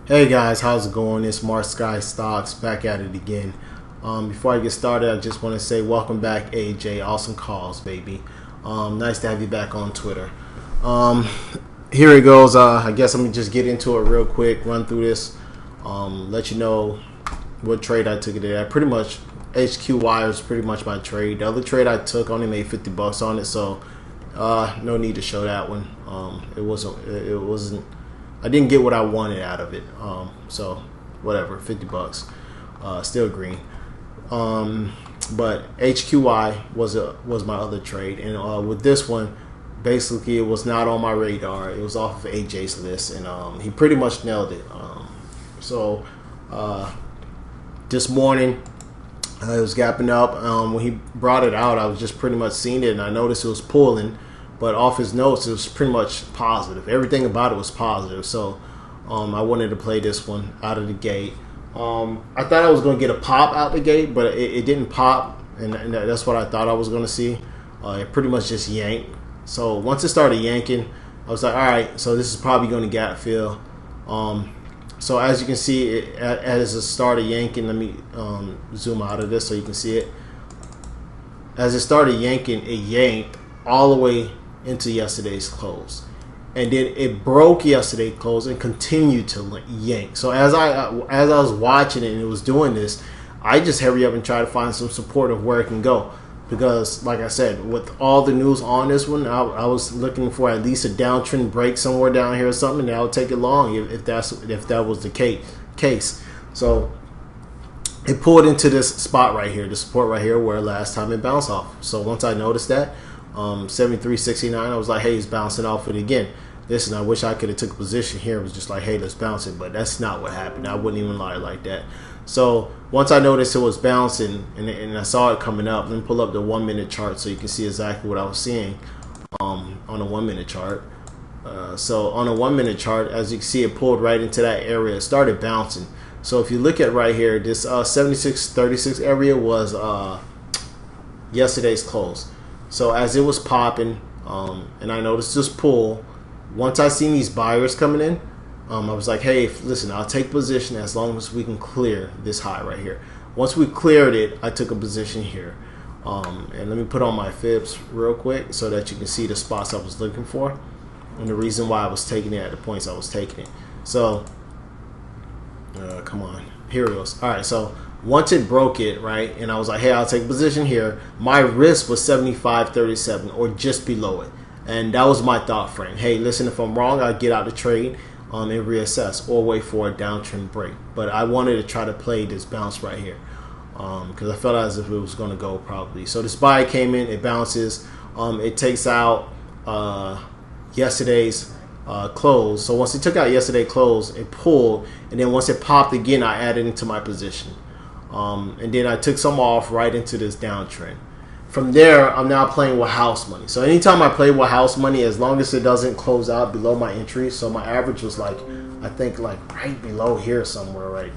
Hey guys, how's it going? It's Mark Sky Stocks back at it again. Before I get started, I just want to say welcome back, AJ. Awesome calls, baby. Nice to have you back on Twitter. Here it goes. I guess let me just get into it real quick, run through this, let you know what trade I took today. I pretty much, HQY was pretty much my trade. The other trade I took only made $50 on it, so no need to show that one. It wasn't. I didn't get what I wanted out of it. So whatever, $50. Still green. But HQY was my other trade, and with this one, basically it was not on my radar. It was off of AJ's list, and he pretty much nailed it. So this morning it was gapping up. When he brought it out, I was just pretty much seeing it, and I noticed it was pulling. But off his notes, it was pretty much positive. Everything about it was positive. So I wanted to play this one out of the gate. I thought I was going to get a pop out the gate, but it didn't pop. And that's what I thought I was going to see. It pretty much just yanked. So once it started yanking, I was like, all right, so this is probably going to gap fill. So as you can see, as it started yanking, let me zoom out of this so you can see it. As it started yanking, it yanked all the way into yesterday's close, and then it broke yesterday's close and continued to yank. So as I was watching it and it was doing this, I just hurry up and try to find some support of where it can go, because like I said, with all the news on this one, I was looking for at least a downtrend break somewhere down here or something that would take it long if that was the case. So it pulled into this spot right here, the support right here, where last time it bounced off. So once I noticed that 73.69, I was like, hey, it's bouncing off it again. Listen, I wish I could have took a position here. It was just like, hey, let's bounce it, but that's not what happened. I wouldn't even lie like that. So once I noticed it was bouncing and I saw it coming up, let me pull up the 1 minute chart so you can see exactly what I was seeing on a 1 minute chart. So on a 1 minute chart, as you can see, it pulled right into that area. It started bouncing. So if you look at right here, this 76.36 area was yesterday's close. So as it was popping, and I noticed this pull, once I seen these buyers coming in, I was like, hey, listen, I'll take position as long as we can clear this high right here. Once we cleared it, I took a position here. And let me put on my fibs real quick so that you can see the spots I was looking for and the reason why I was taking it at the points I was taking it. So, come on, here it goes. All right, so once it broke it, right, and I was like, hey, I'll take a position here, my risk was 75.37 or just below it. And that was my thought frame. Hey, listen, if I'm wrong, I'll get out the trade and reassess or wait for a downtrend break. But I wanted to try to play this bounce right here because I felt as if it was going to go probably. So this buy came in, it bounces, it takes out yesterday's close. So once it took out yesterday's close, it pulled, and then once it popped again, I added into my position. And then I took some off right into this downtrend. From there, I'm now playing with house money. So anytime I play with house money, as long as it doesn't close out below my entry, so my average was like, I think like right below here somewhere, right,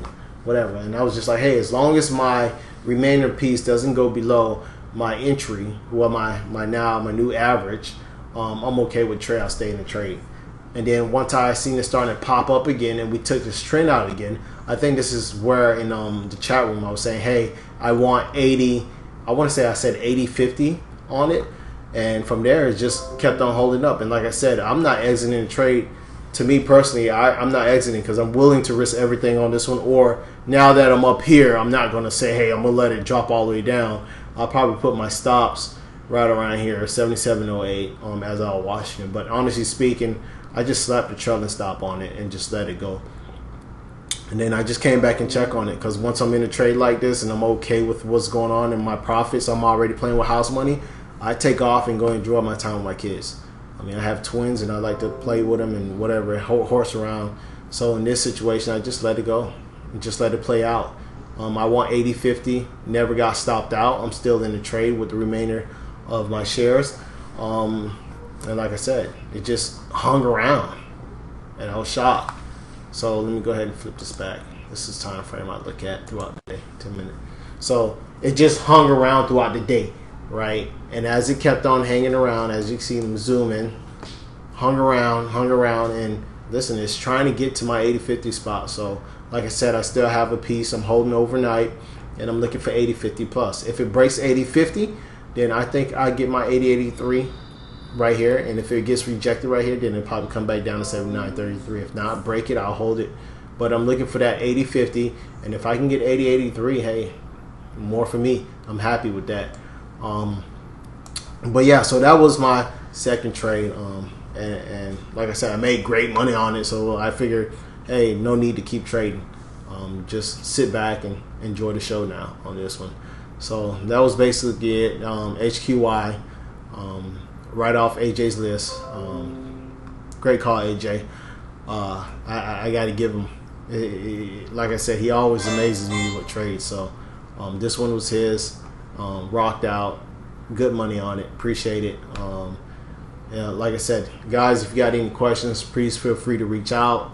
whatever. And I was just like, hey, as long as my remainder piece doesn't go below my entry, well, my new average, I'm okay with trade. I'll stay in the trade. And then once I seen it starting to pop up again and we took this trend out again, I think this is where in the chat room I was saying, hey, I want 80, I want to say I said 80.50 on it. And from there, it just kept on holding up. And like I said, I'm not exiting the trade. To me personally, I'm not exiting because I'm willing to risk everything on this one. Or now that I'm up here, I'm not going to say, hey, I'm going to let it drop all the way down. I'll probably put my stops right around here, 77.08 as I was watching it. But honestly speaking, I just slapped the trailing stop on it and just let it go. And then I just came back and check on it because once I'm in a trade like this and I'm okay with what's going on and my profits, I'm already playing with house money, I take off and go and enjoy my time with my kids. I mean, I have twins and I like to play with them and whatever, horse around. So in this situation, I just let it go and just let it play out. I want 80.50, never got stopped out. I'm still in the trade with the remainder of my shares. And like I said, it just hung around and I was shocked. So let me go ahead and flip this back. This is time frame I look at throughout the day, 10 minutes. So it just hung around throughout the day, right? And as it kept on hanging around, as you can see them zoom in, hung around, and listen, it's trying to get to my 80-50 spot. So like I said, I still have a piece I'm holding overnight, and I'm looking for 80-50 plus. If it breaks 80-50, then I think I get my 80-83 right here. And if it gets rejected right here, then it'll probably come back down to 79-33. If not, break it, I'll hold it. But I'm looking for that 80-50. And if I can get 80-83, hey, more for me. I'm happy with that. But yeah, so that was my second trade. And like I said, I made great money on it. So I figured, hey, no need to keep trading. Just sit back and enjoy the show now on this one. So that was basically it. HQY, right off AJ's list. Great call, AJ. I got to give him. Like I said, he always amazes me with trades. So this one was his. Rocked out. Good money on it. Appreciate it. Like I said, guys, if you got any questions, please feel free to reach out.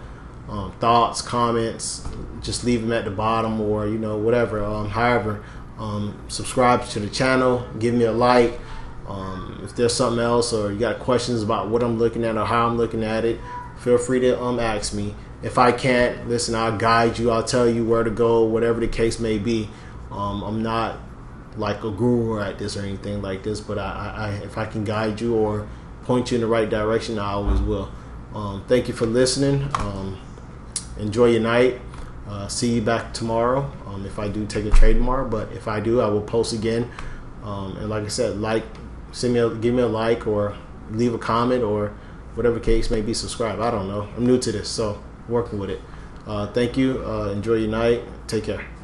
Thoughts, comments, just leave them at the bottom, or whatever. However, subscribe to the channel, give me a like. If there's something else, or you got questions about what I'm looking at or how I'm looking at it, feel free to ask me. If I can't, listen, I'll guide you. I'll tell you where to go, whatever the case may be. I'm not like a guru at this or anything like this, but I if I can guide you or point you in the right direction, I always will. Thank you for listening. Enjoy your night. See you back tomorrow. If I do take a trade tomorrow, but if I do, I will post again. And like I said, give me a like, or leave a comment, or whatever case may be. Subscribe. I don't know. I'm new to this, so working with it. Thank you. Enjoy your night. Take care.